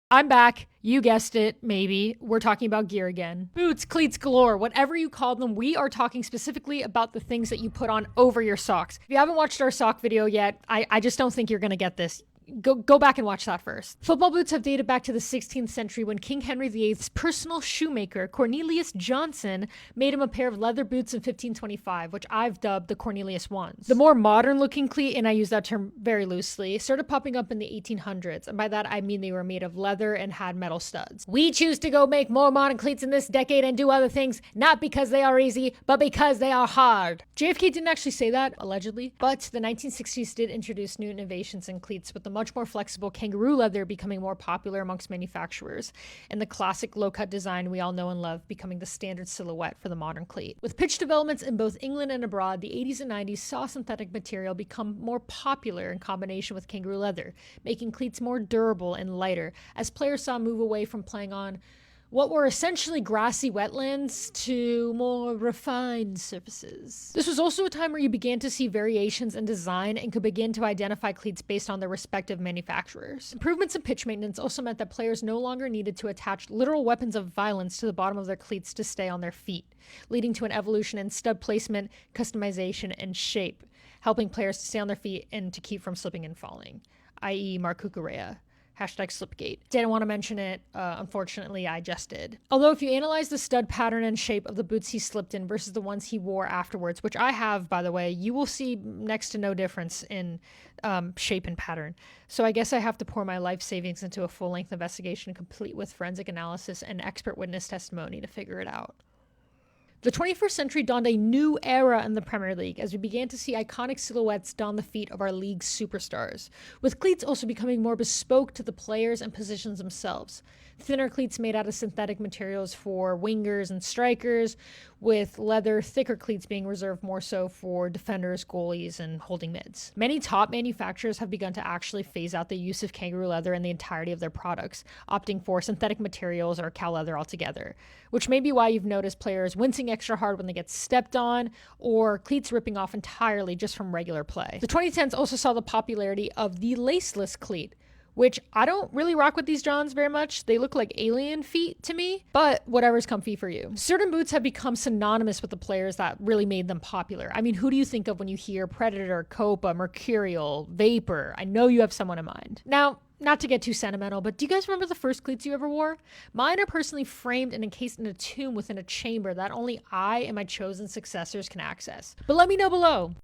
I'm back. You guessed it, maybe. We're talking about gear again. Boots, cleats galore, whatever you call them, we are talking specifically about the things that you put on over your socks. If you haven't watched our sock video yet, I just don't think you're gonna get this. Go back and watch that first. Football boots have dated back to the 16th century when King Henry VIII's personal shoemaker, Cornelius Johnson, made him a pair of leather boots in 1525, which I've dubbed the Cornelius ones. The more modern looking cleat, and I use that term very loosely, started popping up in the 1800s, and by that I mean they were made of leather and had metal studs. We choose to go make more modern cleats in this decade and do other things, not because they are easy, but because they are hard. JFK didn't actually say that, allegedly, but the 1960s did introduce new innovations in cleats, with the much more flexible kangaroo leather becoming more popular amongst manufacturers, and the classic low-cut design we all know and love becoming the standard silhouette for the modern cleat. With pitch developments in both England and abroad, the 80s and 90s saw synthetic material become more popular in combination with kangaroo leather, making cleats more durable and lighter, as players saw move away from playing on what were essentially grassy wetlands to more refined surfaces. This was also a time where you began to see variations in design and could begin to identify cleats based on their respective manufacturers. Improvements in pitch maintenance also meant that players no longer needed to attach literal weapons of violence to the bottom of their cleats to stay on their feet, leading to an evolution in stud placement, customization, and shape, helping players to stay on their feet and to keep from slipping and falling, i.e. Mark Cucurella. #Slipgate. Didn't want to mention it. Unfortunately, I just did. Although if you analyze the stud pattern and shape of the boots he slipped in versus the ones he wore afterwards, which I have, by the way, you will see next to no difference in shape and pattern. So I guess I have to pour my life savings into a full-length investigation complete with forensic analysis and expert witness testimony to figure it out. The 21st century dawned a new era in the Premier League as we began to see iconic silhouettes don the feet of our league's superstars, with cleats also becoming more bespoke to the players and positions themselves. Thinner cleats made out of synthetic materials for wingers and strikers, with leather, thicker cleats being reserved more so for defenders, goalies, and holding mids. Many top manufacturers have begun to actually phase out the use of kangaroo leather in the entirety of their products, opting for synthetic materials or cow leather altogether, which may be why you've noticed players wincing extra hard when they get stepped on, or cleats ripping off entirely just from regular play. The 2010s also saw the popularity of the laceless cleat, which I don't really rock with these Johns very much. They look like alien feet to me, but whatever's comfy for you. Certain boots have become synonymous with the players that really made them popular. I mean, who do you think of when you hear Predator, Copa, Mercurial, Vapor? I know you have someone in mind. Now, not to get too sentimental, but do you guys remember the first cleats you ever wore? Mine are personally framed and encased in a tomb within a chamber that only I and my chosen successors can access. But let me know below.